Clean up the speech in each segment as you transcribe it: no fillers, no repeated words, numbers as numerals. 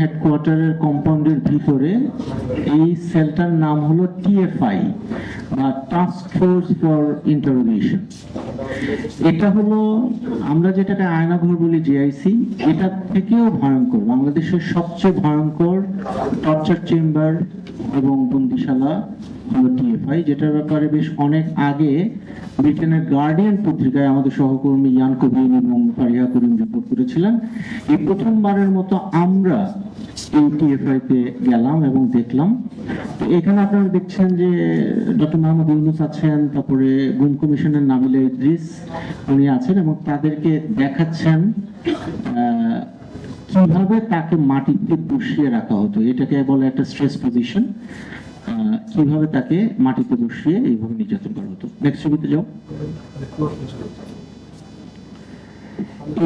হেডকোয়ার্টারের কম্পাউন্ডের ভিতরে এই সেলটার নাম হলো টিএফআই বা টাস্ক ফোর্স ফর ইন্টারোগেশন। এটা হলো আমরা যেটাকে আয়নাঘর বলি জিআইসি, এটা থেকেও ভয়ঙ্কর, বাংলাদেশের সবচেয়ে ভয়ঙ্কর টর্চার চেম্বার এবং বন্দিশালা হলো টিএফআই, যেটার ব্যাপারে বেশ অনেক আগে ব্রিটেনের গার্ডিয়ান পত্রিকায় আমাদের সহকর্মী ইয়ান কবির এবং ফারিহা করিম রিপোর্ট করেছিলেন। এই প্রথমবারের মতো আমরা এই টিএফআই তে গেলাম এবং দেখলাম। তো এখানে আপনারা দেখছেন যে ডক্টর মোহাম্মদ ইউনূস আছেন, তারপরে গুম কমিশনের নাবিলা ইদ্রিস উনি আছেন এবং তাদেরকে দেখাচ্ছেন কিভাবে তাকে মাটিতে বসিয়ে রাখা হতো, এটাকে বলে একটা স্ট্রেস পজিশন, কিভাবে তাকে মাটিতে বসিয়ে এইভাবে নির্যাতন করা হতো। নেক্সট ছবিতে যাও।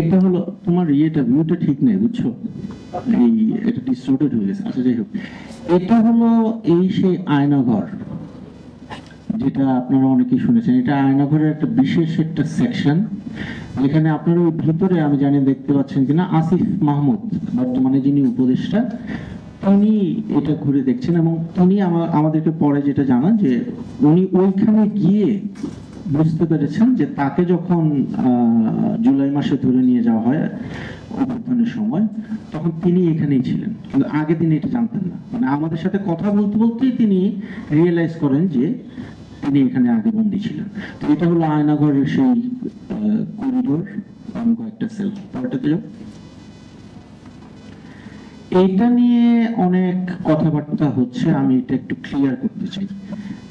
এটা হলো তোমার ভিউটা ঠিক নেই, বুঝছো, এই এটা ডিসটোর্টেড হয়ে গেছে। আচ্ছা যাই হোক, এটা হলো এই সেই আয়নাঘর যেটা আপনারা অনেকেই শুনেছেন। এটা আয়নাঘরের একটা বিশেষ একটা সেকশন, যেখানে আপনারা ওই ভিতরে, আমি জানি দেখতে পাচ্ছেন কিনা, আসিফ মাহমুদ বর্তমানে যিনি উপদেষ্টা, উনি এটা ঘুরে দেখছেন এবং উনি আমাদেরকে পরে যেটা জানান যে উনি ওইখানে গিয়ে বুঝতে পেরেছেন যে তাকে যখন জুলাই মাসে ধরে নিয়ে যাওয়া হয় অভ্যুত্থানের সময়, তখন তিনি এখানেই ছিলেন, কিন্তু আগে তিনি এটা জানতেন না। মানে আমাদের সাথে কথা বলতে বলতেই তিনি রিয়েলাইজ করেন যে তিনি এখানে আগে বন্দী ছিলেন। তো এটা হলো আয়নাঘরের সেই করিডোর, কয়েকটা সেল। পরেরটাতে যাও। এইটা নিয়ে অনেক কথাবার্তা হচ্ছে, আমি এটা একটু ক্লিয়ার করতে চাই।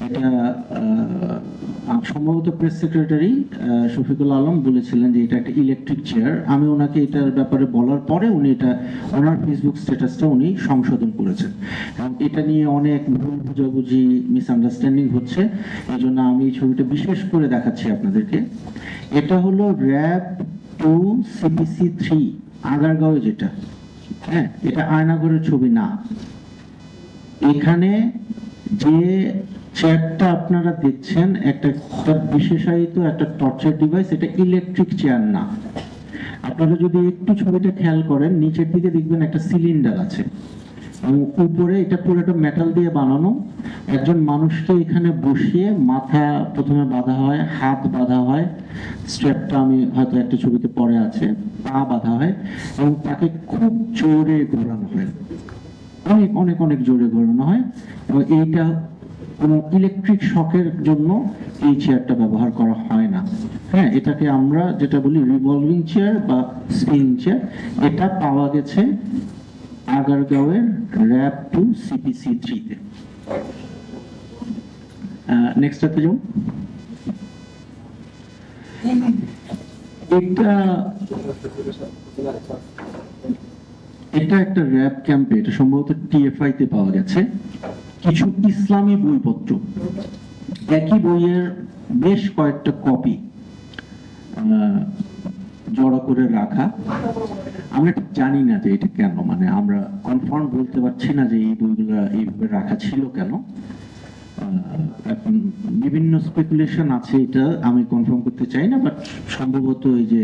এটা সম্ভবত প্রেস সেক্রেটারি শফিকুল আলম বলেছিলেন যে এটা একটা ইলেকট্রিক চেয়ার। আমি ওনাকে এটার ব্যাপারে বলার পরে উনি এটা ওনার ফেসবুক স্ট্যাটাসটা উনি সংশোধন করেছেন এবং এটা নিয়ে অনেক ভুল বুঝাবুঝি, মিসআন্ডারস্ট্যান্ডিং হচ্ছে। এই জন্য আমি এই ছবিটা বিশেষ করে দেখাচ্ছি আপনাদেরকে। এটা হলো র্যাব 2 CPC 3 আগারগাঁওয়ে, যেটা, হ্যাঁ, এটা আয়নাঘরের ছবি না। এখানে যে চেয়ারটা আপনারা দেখছেন একটা বিশেষায়িত একটা টর্চার ডিভাইস, এটা ইলেকট্রিক চেয়ার না। আপনারা যদি একটু ছবিটা খেয়াল করেন, নিচের দিকে দেখবেন একটা সিলিন্ডার আছে এবং উপরে এটা পুরোটা মেটাল দিয়ে বানানো। একজন মানুষকে এখানে বসিয়ে মাথা প্রথমে বাঁধা হয়, হাত বাঁধা হয়, স্ট্র্যাপটা আমি হয়তো একটা ছবিতে পরে আছে, পা বাঁধা হয় এবং তাকে খুব জোরে ঘোরানো হয়, অনেক অনেক অনেক জোরে ঘোরানো হয়। এবং এইটা কোনো ইলেকট্রিক শকের জন্য এই চেয়ারটা ব্যবহার করা হয় না। হ্যাঁ, এটাকে আমরা যেটা বলি রিভলভিং চেয়ার বা স্পিন চেয়ার। এটা পাওয়া গেছে আগারগাঁওয়ের র্যাব 2 CPC 3 তে। নেক্সটটাতে যাও। এটা একটা র্যাব ক্যাম্পে, এটা সম্ভবত টিএফআই তে পাওয়া গেছে কিছু ইসলামী বইপত্র, একই বইয়ের বেশ কয়েকটা কপি জড়ো করে রাখা। আমরা ঠিক জানি না যে এটা কেন, মানে আমরা কনফার্ম বলতে পারছি না যে এই বইগুলো এইভাবে রাখা ছিল কেন। এখন বিভিন্ন স্পেকুলেশন আছে, এটা আমি কনফার্ম করতে চাই না, বাট সম্ভবত এই যে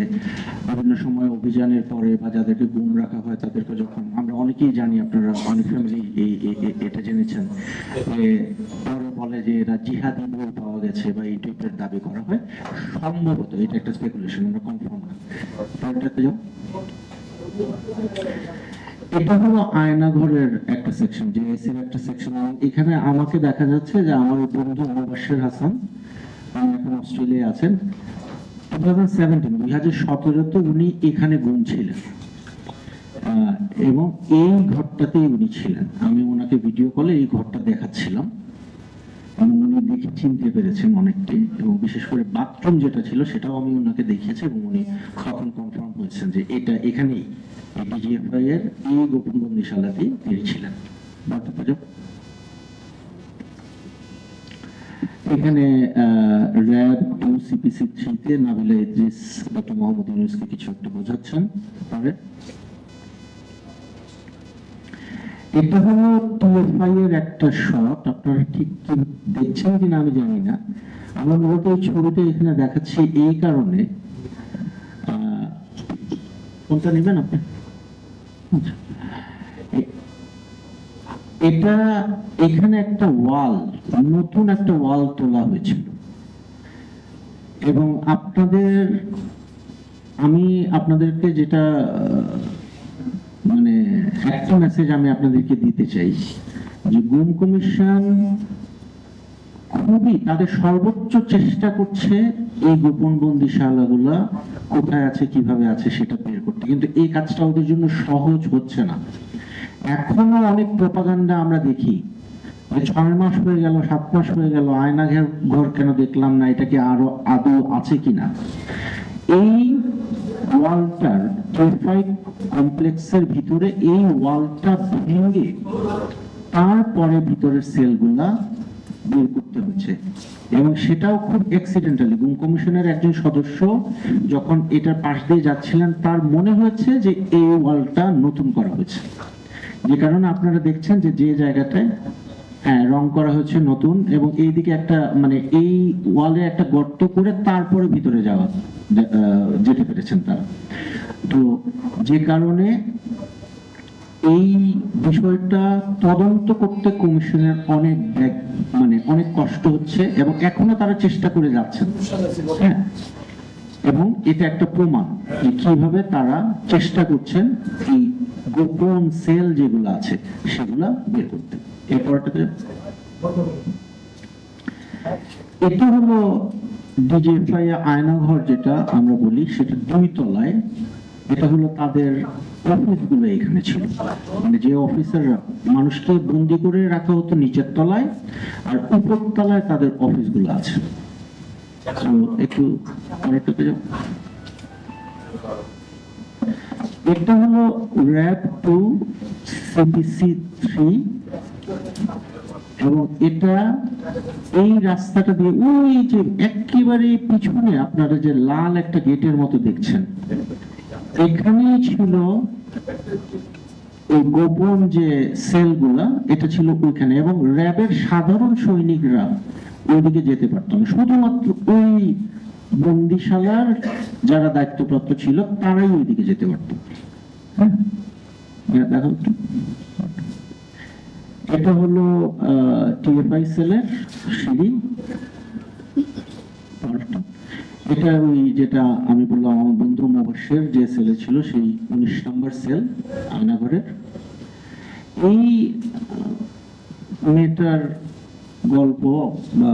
বিভিন্ন সময় অভিযানের পরে বা যাদেরকে গুম রাখা হয় তাদেরকে যখন, আমরা অনেকেই জানি, আপনারা অনেক ফ্যামিলি এটা জেনেছেন যে পরে বলে যে এরা জিহাদি বই পাওয়া গেছে বা এই টাইপের দাবি করা হয়। সম্ভবত এটা একটা স্পেকুলেশন, আমরা কনফার্ম না। পরেরটাতে যাও। এটা হলো আয়নাঘরের একটা সেকশন, জিআইসির একটা সেকশন। এখানে আমাকে দেখা যাচ্ছে যে আমার বন্ধু মুবাশশির হাসান, এখন অস্ট্রেলিয়া আছেন, 2017 উনি এখানে গুম ছিলেন এবং এই ঘরটাতেই উনি ছিলেন। আমি ওনাকে ভিডিও কলে এই ঘরটা দেখাচ্ছিলাম এবং উনি দেখে চিনতে পেরেছেন অনেকটাই, এবং বিশেষ করে বাথরুম যেটা ছিল সেটাও আমি ওনাকে দেখিয়েছি এবং উনি তখন কনফার্ম হয়েছেন যে এটা এখানেই ডিজিএফআই এর এই গোপন বন্দিশালাতেই তিনি ছিলেন। এখানে র্যাব 2 CPC 3 তে নাবিলা ইদ্রিস ডক্টর মোহাম্মদ ইউনূসকে কিছু একটা বোঝাচ্ছেন। পরে এটা হলো টিএফআই এর একটা শট, আপনারা ঠিক দেখছেন কিনা আমি জানি না। আমরা মূলত এই ছবিটা এখানে দেখাচ্ছি এই কারণে, কোনটা নেবেন আপনি? এটা এখানে একটা ওয়াল, নতুন একটা ওয়াল তোলা হয়েছিল, এবং আমি আপনাদেরকে যেটা মানে একটা মেসেজ আমি আপনাদেরকে দিতে চাই যে গুম কমিশন খুবই তাদের সর্বোচ্চ চেষ্টা করছে এই গোপন বন্দিশালাগুলা কোথায় আছে, কিভাবে আছে সেটা বের করতে, কিন্তু এই কাজটা ওদের জন্য সহজ হচ্ছে না। এখনো অনেক প্রপাগান্ডা আমরা দেখি, 6 মাস হয়ে গেল, 7 মাস হয়ে গেল, আয়না ঘর কেন দেখলাম না, এটা কি আরো আদৌ আছে কিনা। এই ওয়ালটার টোফাই কমপ্লেক্সের ভিতরে এই ওয়ালটা ভেঙে তারপরে ভিতরের সেলগুলা বের করতে হচ্ছে, এবং সেটাও খুব অ্যাক্সিডেন্টালি। গুম কমিশনের একজন সদস্য যখন এটার পাশ দিয়ে যাচ্ছিলেন তার মনে হয়েছে যে এই ওয়ালটা নতুন করা হয়েছে, যে কারণে আপনারা দেখছেন যে যে জায়গাটায় রং করা হচ্ছে নতুন, এবং এইদিকে একটা মানে এই ওয়ালে একটা গর্ত করে তারপরে ভিতরে যেতে পেরেছেন তারা। তো যে কারণে এই বিষয়টা তদন্ত করতে কমিশনের অনেক কষ্ট হচ্ছে, এবং এখনো তারা চেষ্টা করে যাচ্ছেন। হ্যাঁ, এবং এটা একটা প্রমাণ যে কিভাবে তারা চেষ্টা করছেন এই গোপন সেল যেগুলো আছে সেগুলা বের করতে। এরপরটাতে এটা হলো ডিজিএফআই আয়নাঘর যেটা আমরা বলি, সেটা 2 তলায়। এটা হলো তাদের অফিসগুলো এখানে ছিল, মানে যে অফিসাররা মানুষকে বন্দি করে রাখা হতো নিচের তলায়, আর উপর তলায় তাদের অফিসগুলো আছে। একটু পরেরটাতে যাও। এটা হলো র‍্যাব 2 সিপিসি 3, এবং এটা এই রাস্তাটা দিয়ে ওই যে একেবারে পিছনে আপনারা যে লাল একটা গেটের মতো দেখছেন, এখানেই ছিল ওই গোপন যে সেলগুলা, এটা ছিল ওইখানে, এবং র‍্যাবের সাধারণ সৈনিকরা ওইদিকে যেতে পারত না, শুধুমাত্র ওই বন্দিশালার যারা দায়িত্বপ্রাপ্ত ছিল তারাই ওইদিকে যেতে পারত। হ্যাঁ, দেখো এটা হলো টিএফআই সেলের সিঁড়ি। এটা ওই যেটা আমি বললাম আমার বন্ধু মুবাশশির যে সেলে ছিল, সেই 19 নম্বর সেল আয়নাঘরের। এই মেয়েটার গল্প বা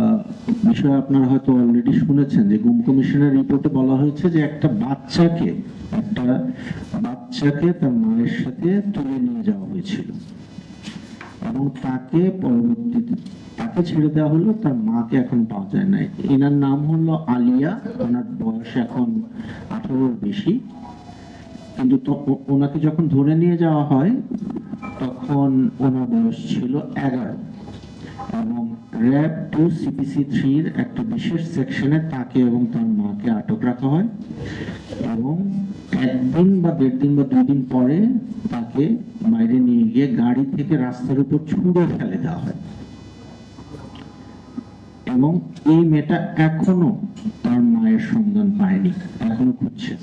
বিষয় আপনারা হয়তো অলরেডি শুনেছেন যে গুম কমিশনের রিপোর্টে বলা হয়েছে যে একটা বাচ্চাকে তার মায়ের সাথে তুলে নিয়ে যাওয়া হয়েছিল, এবং তাকে পরবর্তীতে তাকে ছেড়ে দেওয়া হলো, তার মাকে এখন পাওয়া যায় নাই। এনার নাম হলো আলিয়া, ওনার বয়স এখন 18-এর বেশি, কিন্তু ওনাকে যখন ধরে নিয়ে যাওয়া হয় তখন ওনার বয়স ছিল 11, এবং র‍্যাব 2 সিপিসি 3-র একটা বিশেষ সেকশনে তাকে এবং তার মাকে আটক রাখা হয়, এবং 1 দিন বা 1.5 দিন বা 2 দিন পরে তাকে বাইরে নিয়ে গিয়ে গাড়ি থেকে রাস্তার উপর ছুঁড়ে ফেলে দেওয়া হয়, এবং এই মেয়েটা এখনো তার মায়ের সন্ধান পায়নি, এখনো খুঁজছে।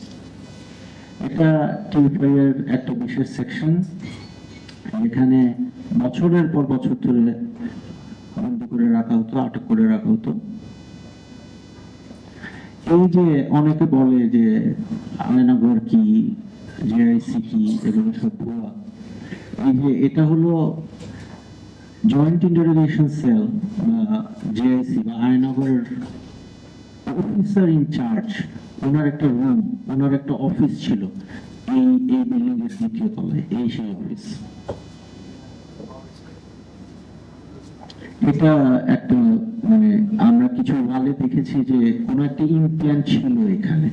এটা টিএফআই এর একটা বিশেষ সেকশন, এখানে বছরের পর বছর ধরে বন্ধ করে রাখা হতো, আটক করে রাখা হতো। এই যে অনেকে বলে যে আয়নাঘর কি, জেআইসি কি, এগুলো সব ভুয়া। এই যে এটা হলো জয়েন্ট ইন্টারোগেশন সেল বা জেআইসি বা আয়নাঘরের অফিসার ইনচার্জ, ওনার একটা রুম, ওনার একটা অফিস ছিল এই বিল্ডিং এর 2য় তলায়, এই সেই অফিস। এটা একটা মানে আমরা কিছু ওয়ালে দেখেছি যে কোনো একটা ইমপ্ল্যান্ট ছিল এখানে,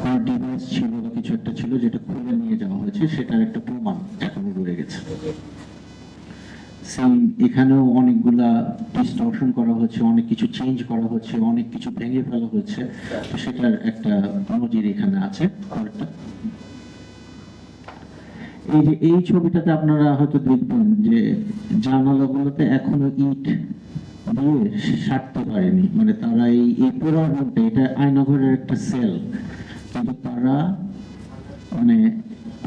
আর ডিভাইস ছিল বা কিছু একটা ছিল যেটা খুলে নিয়ে যাওয়া হয়েছে, সেটার একটা প্রমাণ এখনো রয়ে গেছে। এখানেও অনেকগুলা ডিসটরশন করা হচ্ছে, অনেক কিছু চেঞ্জ করা হচ্ছে, অনেক কিছু ভেঙে ফেলা হচ্ছে, তো সেটার একটা নজির এখানে আছে। এই যে এই ছবিটাতে আপনারা হয়তো দেখবেন যে জানালাগুলোতে এখনো ইট দিয়ে সারতে পারেনি, মানে তারা এই পুরো রুমটা, এটা আয়নাঘরের একটা সেল, কিন্তু তারা মানে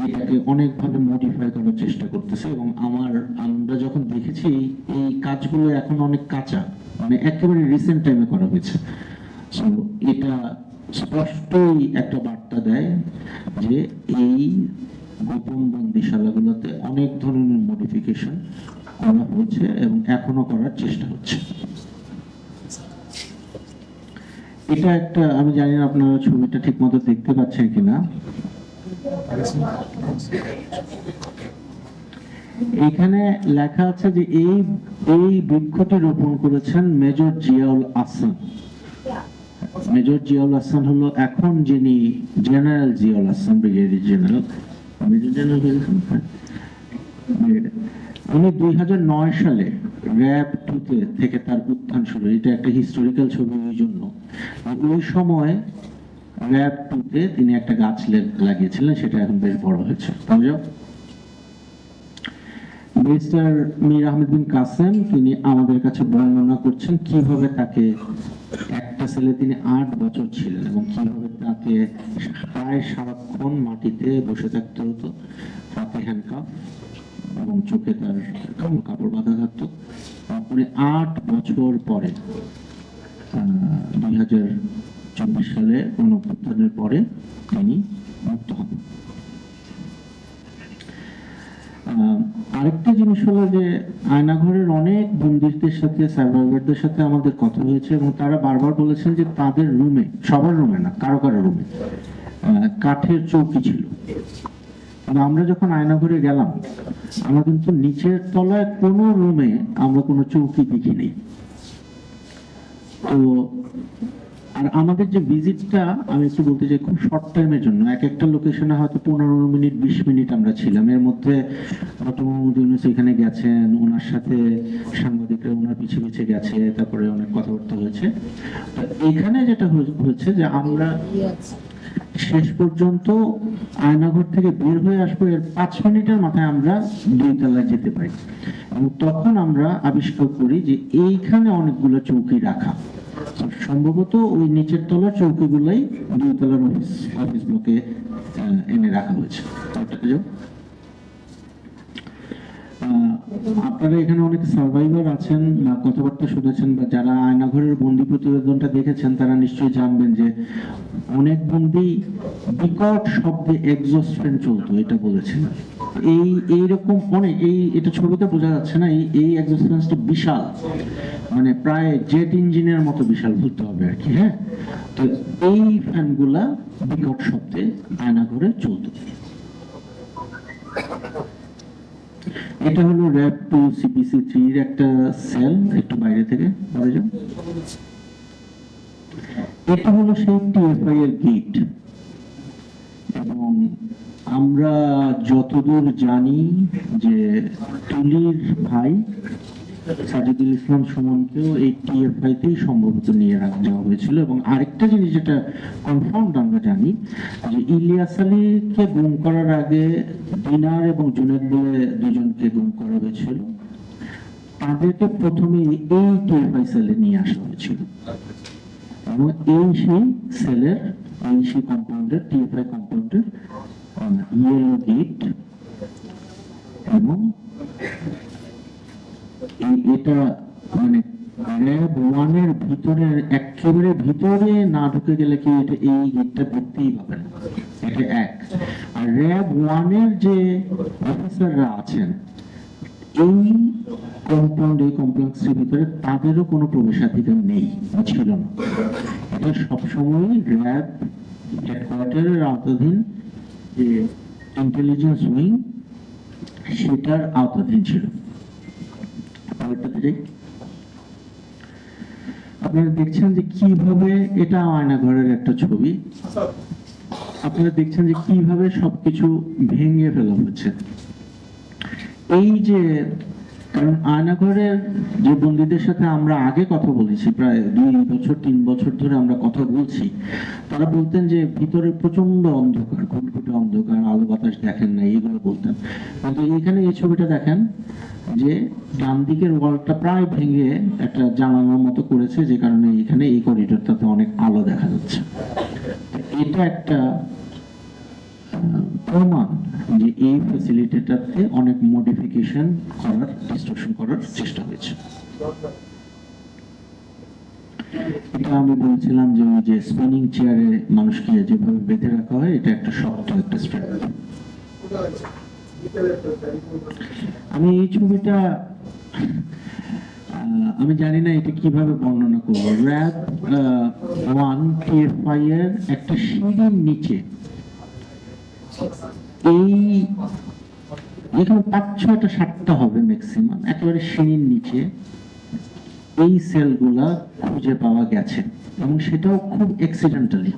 এটাকে অনেকভাবে মডিফাই করার চেষ্টা করতেছে, এবং আমরা যখন দেখেছি এই কাজগুলো এখন অনেক কাঁচা, মানে একেবারে রিসেন্ট টাইমে করা হয়েছে। সো এটা স্পষ্টই একটা বার্তা দেয় যে এই গোপন বন্দিশালাগুলোতে অনেক ধরনের মডিফিকেশন করা হচ্ছে এবং এখনো করার চেষ্টা হচ্ছে। এটা একটা, আমি জানি না আপনারা ছবিটা ঠিক মতো দেখতে পাচ্ছেন কিনা। এখানে লেখা আছে যে এই বৃক্ষটি রোপণ করেছেন মেজর জিয়াউল আহসান। মেজর জিয়াউল আহসান হলো এখন যিনি general Ziaul Ahsan, brigadier general, major general উনি 2009 সালে র‍্যাব 2 থেকে তার উত্থান শুরু। এটা একটা হিস্টোরিক্যাল ছবি, ওই জন্য ওই সময় র‍্যাব 2 তিনি একটা গাছ লাগিয়েছিলেন, সেটা এখন বেশ বড় হয়েছে। মিস্টার মীর আহমেদ বিন কাসেম তিনি আমাদের কাছে বর্ণনা করছেন কিভাবে তাকে একটা ছেলে তিনি 8 বছর ছিলেন এবং কিভাবে তাকে প্রায় সারাক্ষণ মাটিতে বসে থাকতে হতো, হাতে হ্যান্ডকাফ এবং চোখে তার কাপড় বাঁধা থাকতো। উনি 8 বছর পরে 2024 সালে গণঅভ্যুত্থানের পরে তিনি মুক্ত হন। আরেকটা জিনিস হলো যে আয়নাঘরের অনেক বন্দীদের সাথে, সার্ভাইভারদের সাথে আমাদের কথা হয়েছে এবং তারা বারবার বলেছেন যে তাদের রুমে, সবার রুমে না, কারো কারো রুমে কাঠের চৌকি ছিল। আমরা যখন আয়নাঘরে গেলাম, আমরা কিন্তু নিচের তলায় কোনো রুমে আমরা কোনো চৌকি দেখিনি। তো আর আমাদের যে ভিজিটটা, আমি একটু বলতে চাই, খুব শর্ট টাইমের জন্য, একটা লোকেশনে হয়তো 15 মিনিট 20 মিনিট আমরা ছিলাম। এর মধ্যে ডক্টর মোহাম্মদ ইউনূস এখানে গেছেন, ওনার সাথে সাংবাদিকরা ওনার পিছে পিছে গেছে, তারপরে অনেক কথাবার্তা হয়েছে। তো এখানে যেটা হয়েছে যে আমরা শেষ পর্যন্ত আয়নাঘর থেকে বের হয়ে আসবো, এর 5 মিনিটের মাথায় আমরা 2 তলায় যেতে পারি এবং তখন আমরা আবিষ্কার করি যে এইখানে অনেকগুলো চৌকি রাখা। সম্ভবত ওই নিচের তলার চৌকিগুলাই 2 তলার অফিস ব্লকে এনে রাখা হয়েছে। আপনারা এখানে অনেক সার্ভাইভার আছেন, কথাবার্তা শুনেছেন, বা যারা আয়নাঘরের বন্দি প্রতিবেদনটা দেখেছেন তারা নিশ্চয়ই জানবেন যে অনেক বন্দি বিকট শব্দে এক্সস্ট ফ্যান চলতো, এটা বলেছেন। এইরকম অনেক, এটা ছবিতে বোঝা যাচ্ছে না, এই এক্সস্ট ফ্যানটা বিশাল, মানে প্রায় জেট ইঞ্জিনের মতো বিশাল বলতে হবে আর কি। হ্যাঁ, তো এই ফ্যানগুলা বিকট শব্দে আয়নাঘরে চলতো। এটা হলো র‍্যাব 2 CPC 3 এর একটা সেল, একটু বাইরে থেকে বলে যান। এটা হলো সেই TFI এর গেট, এবং আমরা যতদূর জানি যে তুলির ভাই সাজিদুল ইসলাম সুমনকেও এই TFI তেই সম্ভবত নিয়ে যাওয়া হয়েছিল। এবং আরেকটা জিনিস যেটা কনফার্ম আমরা জানি যে ইলিয়াস আলীকে গুম করার আগে দিনার এবং জুনেদ বলে দুজনকে গুম করা হয়েছিল, তাদেরকে প্রথমে এই TFI সেলে নিয়ে আসা হয়েছিল এবং এই সেই সেলের, এই সেই কম্পাউন্ডের, TFI কম্পাউন্ডের ইয়েলো গেট, এবং এটা মানে র‍্যাব 1 এর ভিতরে, একেবারে ভিতরে না ঢুকে গেলে কি এটা এই গেটটা দেখতেই পাবে না, এটা এক। আর র‍্যাব 1 এর যে অফিসাররা আছেন এই কম্পাউন্ড, এই কমপ্লেক্সের ভিতরে, তাদেরও কোনো প্রবেশাধিকার নেই, ছিল না। এটা সবসময় র‍্যাব হেডকোয়ার্টারের আওতাধীন যে ইন্টেলিজেন্স উইং, সেটার আওতাধীন ছিল। আপনারা দেখছেন যে কিভাবে, এটা আয়নাঘরের একটা ছবি, আপনারা দেখছেন যে কিভাবে সবকিছু ভেঙে ফেলা হচ্ছে। এই যে, কারণ আয়নাঘরের যে বন্দীদের সাথে আমরা আগে কথা বলেছি, প্রায় 2 বছর 3 বছর ধরে আমরা কথা বলছি, তারা বলতেন যে ভিতরে প্রচন্ড অন্ধকার, ঘুটঘুটে অন্ধকার, আলো বাতাস দেখেন না, এইগুলো বলতেন। কিন্তু এখানে এই ছবিটা দেখেন যে ডান দিকের ওয়ালটা প্রায় ভেঙে একটা জানালার মতো করেছে, যে কারণে এখানে এই করিডোরটাতে অনেক আলো দেখা যাচ্ছে। এটা একটা প্রমাণ যে এই ফ্যাসিলিটিটাতে অনেক মডিফিকেশন করার, ডিস্ট্রাকশন করার চেষ্টা হয়েছে। এটা আমি বলছিলাম যে স্পিনিং চেয়ারে মানুষকে যেভাবে বেঁধে রাখা হয়, এটা একটা শক্ত একটা স্ট্র্যাপ। আমি এই ছবিটা আমি জানি না এটা কিভাবে বর্ণনা করবো। র্যাব 1 TFI এর একটা সিঁড়ির নিচে এই এখানে 5-6টা 7টা হবে ম্যাক্সিমাম, একেবারে সিঁড়ির নিচে এই সেলগুলা খুঁজে পাওয়া গেছে, এবং সেটাও খুব অ্যাক্সিডেন্টালি।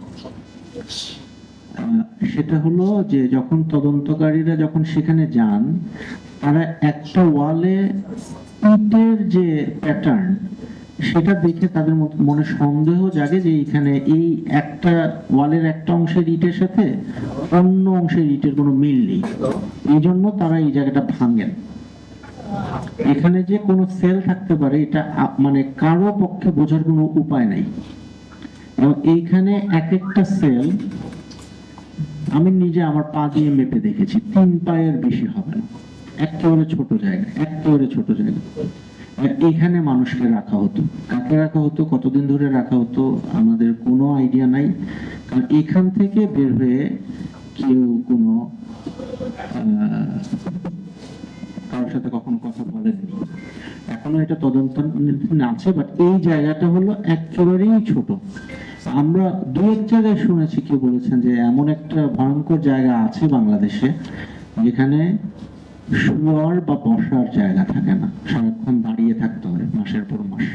সেটা হলো যে যখন তদন্তকারীরা যখন সেখানে যান, তারা একটা ওয়ালে ইটের যে প্যাটার্ন সেটা দেখে তাদের মনে সন্দেহ জাগে যে এখানে এই একটা ওয়ালের একটা অংশের ইটের সাথে অন্য অংশের ইটের কোনো মিল নেই, এই জন্য তারা এই জায়গাটা ভাঙেন। এখানে যে কোনো সেল থাকতে পারে এটা মানে কারো পক্ষে বোঝার কোনো উপায় নাই, এবং এইখানে এক একটা সেল আমি নিজে আমার পা দিয়ে মেপে দেখেছি 3 পায়ের বেশি হবে না, একেবারে ছোট জায়গা, একেবারে ছোট জায়গা। এখানে মানুষকে রাখা হতো, কাকে রাখা হতো, কতদিন ধরে রাখা হতো আমাদের কোনো আইডিয়া নাই, কারণ এখান থেকে বের হয়ে কেউ কোনো কারোর সাথে কখনো কথা বলেননি। এখনো এটা তদন্ত আছে, বাট এই জায়গাটা হলো একেবারেই ছোট। আমরা দু এক জায়গায় শুনেছি, কেউ বলেছেন যে এমন একটা ভয়ঙ্কর জায়গা আছে বাংলাদেশে যেখানে শোয়ার বা বসার জায়গা থাকে না, সারাক্ষণ দাঁড়িয়ে থাকতে হয় মাসের পর মাস।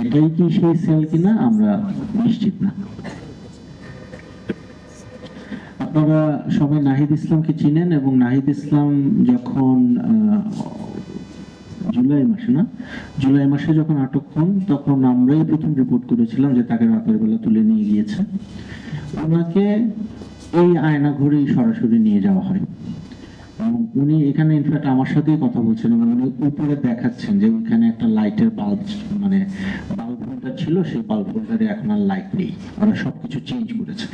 এটাই কি সেই সেল কিনা আমরা নিশ্চিত না। আপনারা সবাই নাহিদ ইসলামকে চিনেন, এবং নাহিদ ইসলাম যখন জুলাই মাসে যখন আটক হন, তখন আমরাই প্রথম রিপোর্ট করেছিলাম যে তাকে রাতের বেলা তুলে নিয়ে গিয়েছে। ওনাকে এই আয়না ঘরেই সরাসরি নিয়ে যাওয়া হয়, এবং উনি এখানে ইনফ্যাক্ট আমার সাথেই কথা বলছেন, এবং উনি উপরে দেখাচ্ছেন যে ওইখানে একটা লাইটের বাল্ব, মানে বাল্ব হোল্ডার ছিল, সেই বাল্ব হোল্ডারে এখন আর লাইট নেই, ওরা সবকিছু চেঞ্জ করেছে।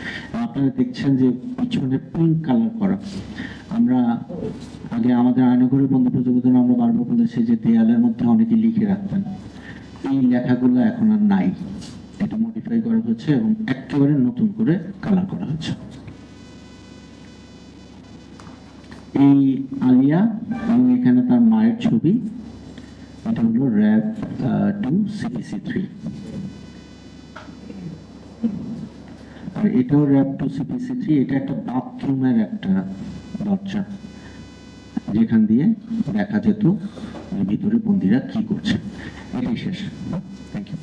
আপনারা দেখছেন যে পিছনে পিঙ্ক কালার করা। আমরা আগে আমাদের আয়নাঘরের বন্ধ প্রতিবেদন আমরা বারবার বলেছি যে দেয়ালের মধ্যে অনেকে লিখে রাখতেন, এই লেখাগুলো এখন আর নাই, এটা মডিফাই করা হচ্ছে এবং একেবারে নতুন করে কালার করা হচ্ছে। এই আলিয়া এবং এখানে তার মায়ের ছবি, এটা হলো র্যাব 2 CPC 3, আর এটাও র্যাব 2 CPC 3। এটা একটা বাথরুমের একটা দরজা, যেখান দিয়ে দেখা যেত ভিতরে বন্দীরা কি করছে। এটাই শেষ। Thank you.